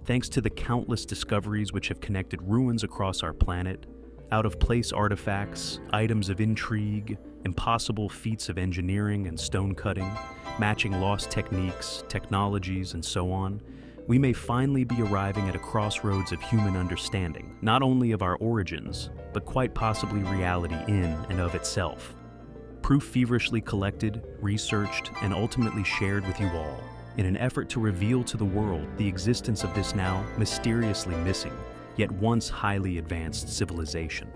Thanks to the countless discoveries which have connected ruins across our planet, out-of-place artifacts, items of intrigue, impossible feats of engineering and stone cutting, matching lost techniques, technologies, and so on, we may finally be arriving at a crossroads of human understanding, not only of our origins, but quite possibly reality in and of itself. Proof feverishly collected, researched, and ultimately shared with you all, in an effort to reveal to the world the existence of this now mysteriously missing, yet once highly advanced civilization.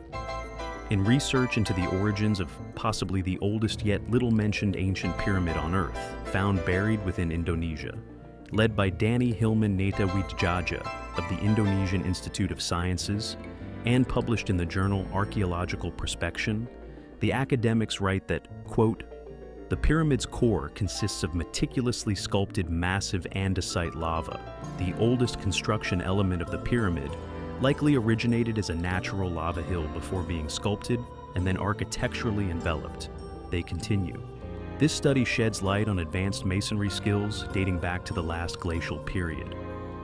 In research into the origins of possibly the oldest yet little-mentioned ancient pyramid on Earth, found buried within Indonesia, led by Danny Hilman Netawijjaja of the Indonesian Institute of Sciences, and published in the journal Archaeological Prospection, the academics write that, quote, "The pyramid's core consists of meticulously sculpted massive andesite lava. The oldest construction element of the pyramid likely originated as a natural lava hill before being sculpted and then architecturally enveloped." They continue. This study sheds light on advanced masonry skills dating back to the last glacial period.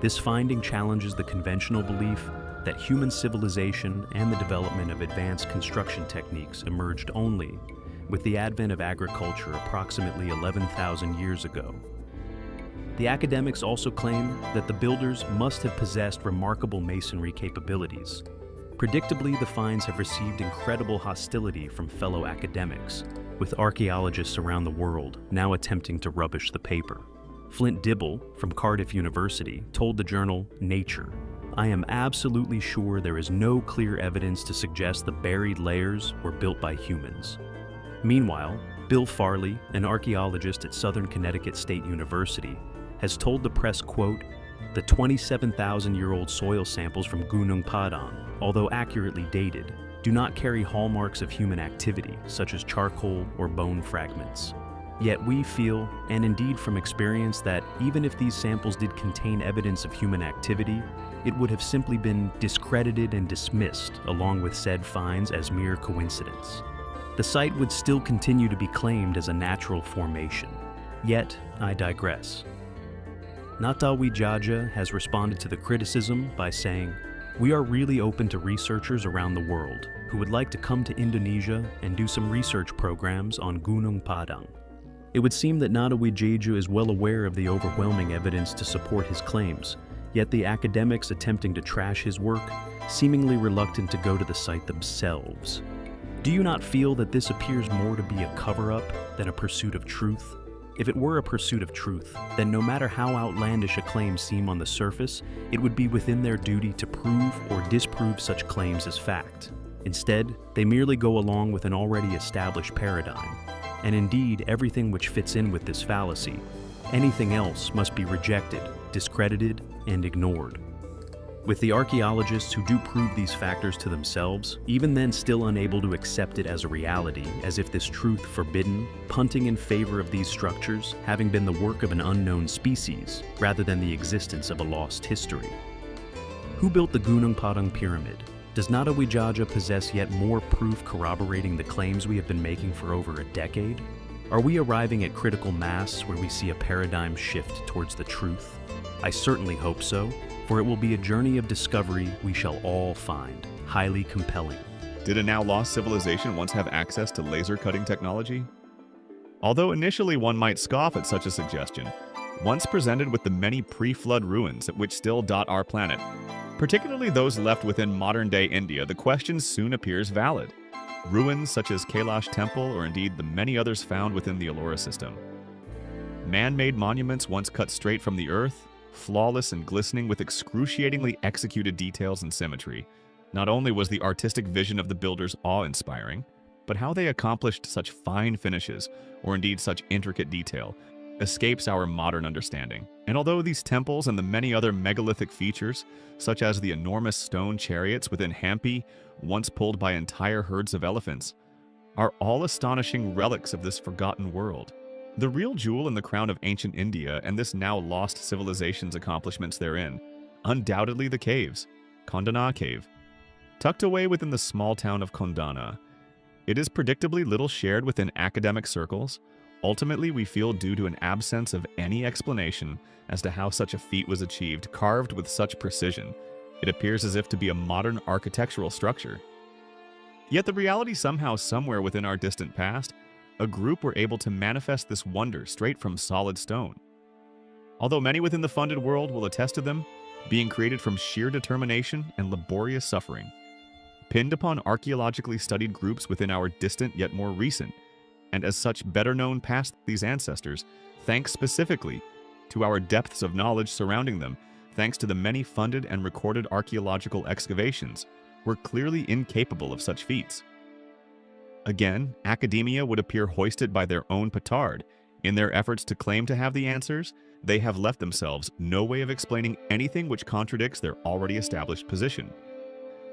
This finding challenges the conventional belief that human civilization and the development of advanced construction techniques emerged only with the advent of agriculture approximately 11,000 years ago. The academics also claim that the builders must have possessed remarkable masonry capabilities. Predictably, the finds have received incredible hostility from fellow academics, with archaeologists around the world now attempting to rubbish the paper. Flint Dibble from Cardiff University told the journal Nature, "I am absolutely sure there is no clear evidence to suggest the buried layers were built by humans." Meanwhile, Bill Farley, an archaeologist at Southern Connecticut State University, has told the press, quote, "The 27,000-year-old soil samples from Gunung Padang, although accurately dated, do not carry hallmarks of human activity, such as charcoal or bone fragments. Yet we feel, and indeed from experience, that even if these samples did contain evidence of human activity, it would have simply been discredited and dismissed along with said finds as mere coincidence. The site would still continue to be claimed as a natural formation. Yet, I digress." Netawijjaja has responded to the criticism by saying, "We are really open to researchers around the world who would like to come to Indonesia and do some research programs on Gunung Padang." It would seem that Netawijjaja is well aware of the overwhelming evidence to support his claims, yet the academics attempting to trash his work seemingly reluctant to go to the site themselves. Do you not feel that this appears more to be a cover-up than a pursuit of truth? If it were a pursuit of truth, then no matter how outlandish a claim seem on the surface, it would be within their duty to prove or disprove such claims as fact. Instead, they merely go along with an already established paradigm. And indeed, everything which fits in with this fallacy, anything else must be rejected, discredited, and ignored. With the archaeologists who do prove these factors to themselves, even then still unable to accept it as a reality, as if this truth forbidden, punting in favor of these structures having been the work of an unknown species, rather than the existence of a lost history. Who built the Gunung Padang Pyramid? Does Netawijjaja possess yet more proof corroborating the claims we have been making for over a decade? Are we arriving at critical mass where we see a paradigm shift towards the truth? I certainly hope so, for it will be a journey of discovery we shall all find highly compelling. Did a now lost civilization once have access to laser cutting technology? Although initially one might scoff at such a suggestion, once presented with the many pre-flood ruins which still dot our planet, particularly those left within modern-day India, the question soon appears valid. Ruins such as Kailash Temple, or indeed the many others found within the Ellora system. Man-made monuments once cut straight from the earth, flawless and glistening with excruciatingly executed details and symmetry. Not only was the artistic vision of the builders awe-inspiring, but how they accomplished such fine finishes, or indeed such intricate detail, escapes our modern understanding. And although these temples and the many other megalithic features, such as the enormous stone chariots within Hampi, once pulled by entire herds of elephants, are all astonishing relics of this forgotten world, the real jewel in the crown of ancient India and this now lost civilization's accomplishments therein, undoubtedly the caves, Kondana Cave. Tucked away within the small town of Kondana, it is predictably little shared within academic circles, Ultimately, we feel due to an absence of any explanation as to how such a feat was achieved, carved with such precision. It appears as if to be a modern architectural structure. Yet the reality somehow, somewhere within our distant past, a group were able to manifest this wonder straight from solid stone. Although many within the funded world will attest to them being created from sheer determination and laborious suffering, pinned upon archaeologically studied groups within our distant yet more recent, and as such better known past these ancestors, thanks specifically to our depths of knowledge surrounding them, thanks to the many funded and recorded archaeological excavations, were clearly incapable of such feats. Again, academia would appear hoisted by their own petard. In their efforts to claim to have the answers, they have left themselves no way of explaining anything which contradicts their already established position.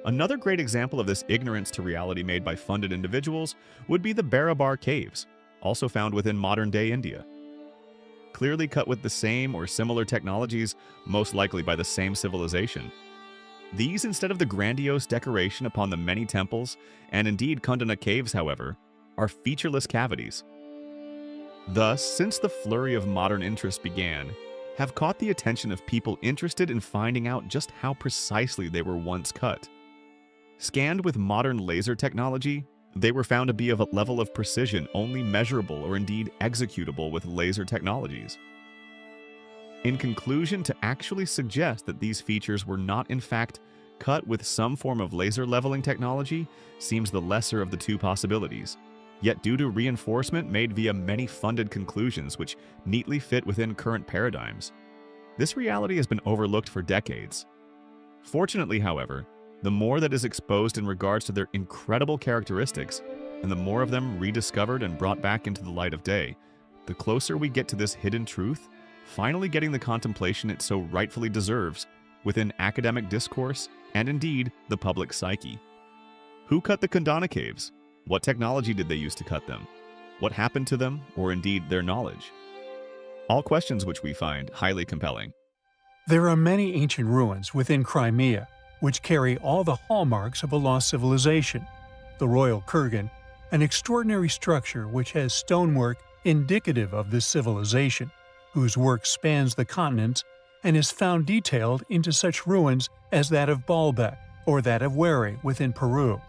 Another great example of this ignorance to reality made by funded individuals would be the Barabar caves, also found within modern-day India. Clearly cut with the same or similar technologies, most likely by the same civilization. These, instead of the grandiose decoration upon the many temples, and indeed Kundana caves, however, are featureless cavities. Thus, since the flurry of modern interest began, have caught the attention of people interested in finding out just how precisely they were once cut. Scanned with modern laser technology, they were found to be of a level of precision only measurable or indeed executable with laser technologies. In conclusion, to actually suggest that these features were not in fact cut with some form of laser leveling technology seems the lesser of the two possibilities, yet due to reinforcement made via many funded conclusions which neatly fit within current paradigms, this reality has been overlooked for decades. Fortunately, however, the more that is exposed in regards to their incredible characteristics, and the more of them rediscovered and brought back into the light of day, the closer we get to this hidden truth, finally getting the contemplation it so rightfully deserves within academic discourse and indeed the public psyche. Who cut the Kundana caves? What technology did they use to cut them? What happened to them, or indeed their knowledge? All questions which we find highly compelling. There are many ancient ruins within Crimea which carry all the hallmarks of a lost civilization. The Royal Kurgan, an extraordinary structure which has stonework indicative of this civilization, whose work spans the continents and is found detailed into such ruins as that of Baalbek or that of Wari within Peru.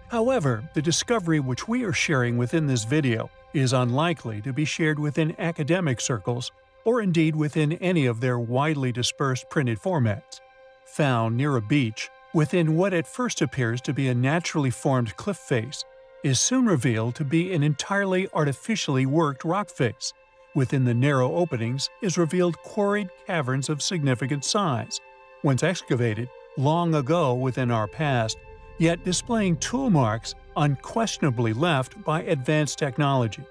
However, the discovery which we are sharing within this video is unlikely to be shared within academic circles or indeed within any of their widely dispersed printed formats. Found near a beach, within what at first appears to be a naturally formed cliff face, is soon revealed to be an entirely artificially worked rock face. Within the narrow openings is revealed quarried caverns of significant size, once excavated long ago within our past, yet displaying tool marks unquestionably left by advanced technology.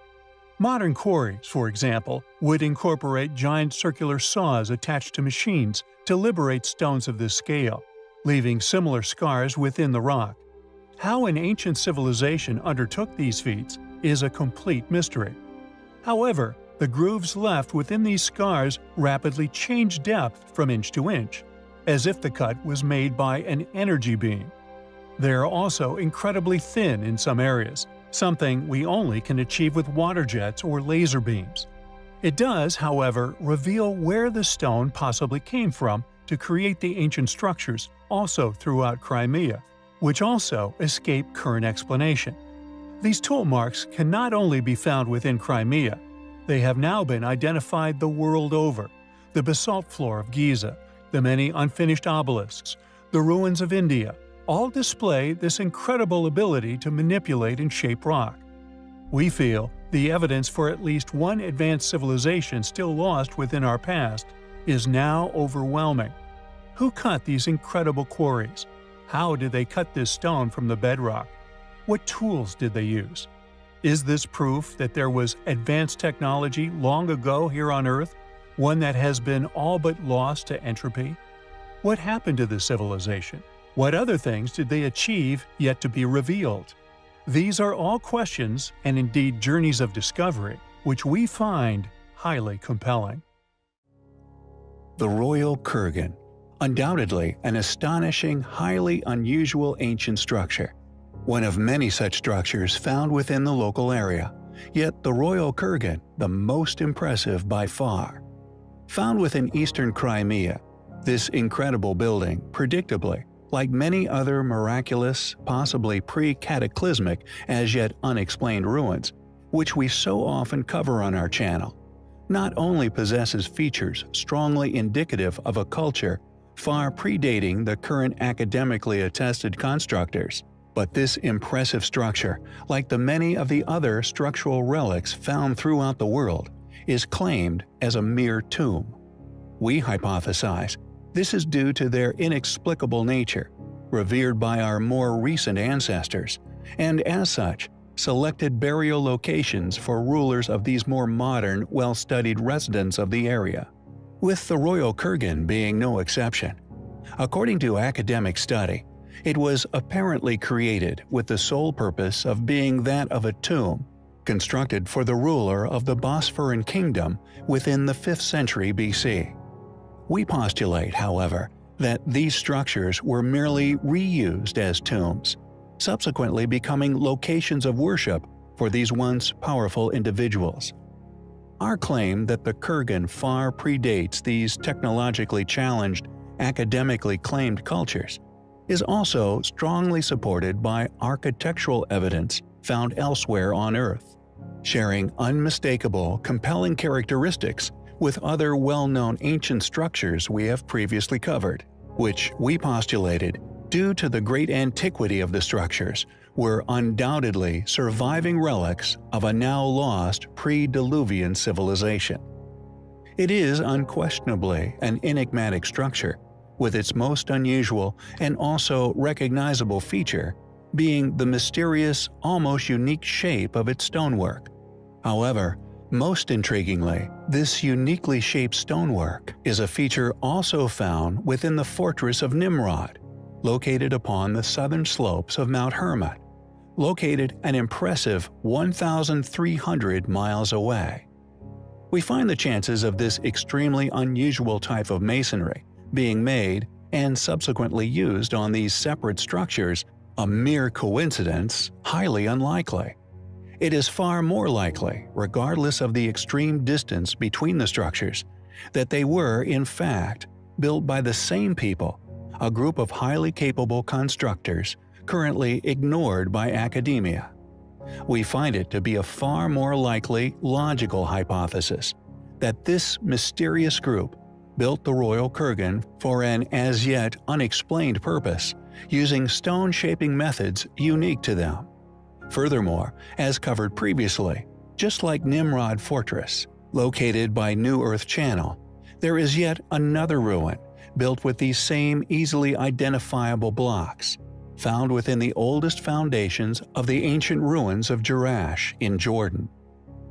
Modern quarries, for example, would incorporate giant circular saws attached to machines to liberate stones of this scale, leaving similar scars within the rock. How an ancient civilization undertook these feats is a complete mystery. However, the grooves left within these scars rapidly change depth from inch to inch, as if the cut was made by an energy beam. They are also incredibly thin in some areas, something we only can achieve with water jets or laser beams. It does, however, reveal where the stone possibly came from to create the ancient structures also throughout Crimea, which also escape current explanation. These tool marks can not only be found within Crimea, they have now been identified the world over: the basalt floor of Giza, the many unfinished obelisks, the ruins of India, all display this incredible ability to manipulate and shape rock. We feel the evidence for at least one advanced civilization still lost within our past is now overwhelming. Who cut these incredible quarries? How did they cut this stone from the bedrock? What tools did they use? Is this proof that there was advanced technology long ago here on Earth, one that has been all but lost to entropy? What happened to this civilization? What other things did they achieve yet to be revealed? These are all questions, and indeed journeys of discovery, which we find highly compelling. The Royal Kurgan, undoubtedly an astonishing, highly unusual ancient structure. One of many such structures found within the local area, yet the Royal Kurgan the most impressive by far. Found within eastern Crimea, this incredible building, predictably, like many other miraculous, possibly pre-cataclysmic, as yet unexplained ruins, which we so often cover on our channel, not only possesses features strongly indicative of a culture far predating the current academically attested constructors, but this impressive structure, like the many of the other structural relics found throughout the world, is claimed as a mere tomb. We hypothesize this is due to their inexplicable nature, revered by our more recent ancestors, and as such, selected burial locations for rulers of these more modern, well-studied residents of the area, with the Royal Kurgan being no exception. According to academic study, it was apparently created with the sole purpose of being that of a tomb, constructed for the ruler of the Bosphorus kingdom within the 5th century BC. We postulate, however, that these structures were merely reused as tombs, subsequently becoming locations of worship for these once powerful individuals. Our claim that the Kurgan far predates these technologically challenged, academically claimed cultures is also strongly supported by architectural evidence found elsewhere on Earth, sharing unmistakable, compelling characteristics with other well-known ancient structures we have previously covered, which we postulated, due to the great antiquity of the structures, were undoubtedly surviving relics of a now lost pre-Diluvian civilization. It is unquestionably an enigmatic structure, with its most unusual and also recognizable feature being the mysterious, almost unique shape of its stonework. However, most intriguingly, this uniquely shaped stonework is a feature also found within the fortress of Nimrod, located upon the southern slopes of Mount Hermon, located an impressive 1,300 miles away. We find the chances of this extremely unusual type of masonry being made and subsequently used on these separate structures a mere coincidence highly unlikely. It is far more likely, regardless of the extreme distance between the structures, that they were, in fact, built by the same people, a group of highly capable constructors currently ignored by academia. We find it to be a far more likely, logical hypothesis that this mysterious group built the Royal Kurgan for an as yet unexplained purpose, using stone-shaping methods unique to them. Furthermore, as covered previously, just like Nimrod Fortress, located by New Earth Channel, there is yet another ruin built with these same easily identifiable blocks, found within the oldest foundations of the ancient ruins of Jerash in Jordan.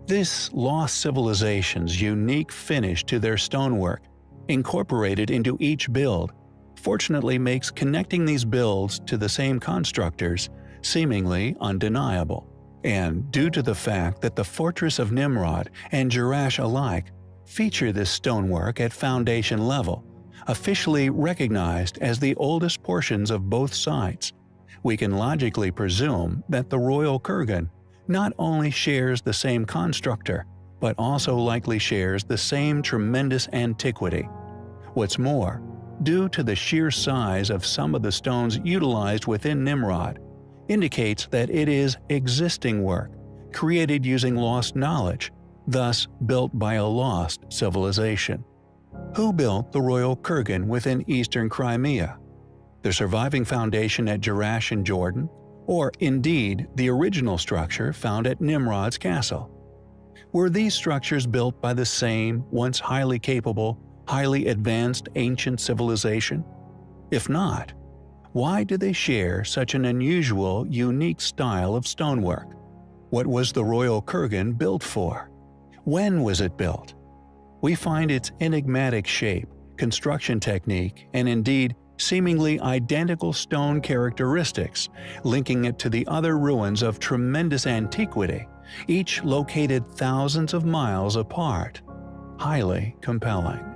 This lost civilization's unique finish to their stonework, incorporated into each build, fortunately makes connecting these builds to the same constructors seemingly undeniable. And due to the fact that the Fortress of Nimrod and Jerash alike feature this stonework at foundation level, officially recognized as the oldest portions of both sites, we can logically presume that the Royal Kurgan not only shares the same constructor, but also likely shares the same tremendous antiquity. What's more, due to the sheer size of some of the stones utilized within Nimrod, indicates that it is existing work, created using lost knowledge, thus built by a lost civilization. Who built the Royal Kurgan within eastern Crimea? The surviving foundation at Jerash in Jordan, or indeed the original structure found at Nimrod's castle? Were these structures built by the same, once highly capable, highly advanced ancient civilization? If not, why do they share such an unusual, unique style of stonework? What was the Royal Kurgan built for? When was it built? We find its enigmatic shape, construction technique, and indeed seemingly identical stone characteristics, linking it to the other ruins of tremendous antiquity, each located thousands of miles apart. Highly compelling.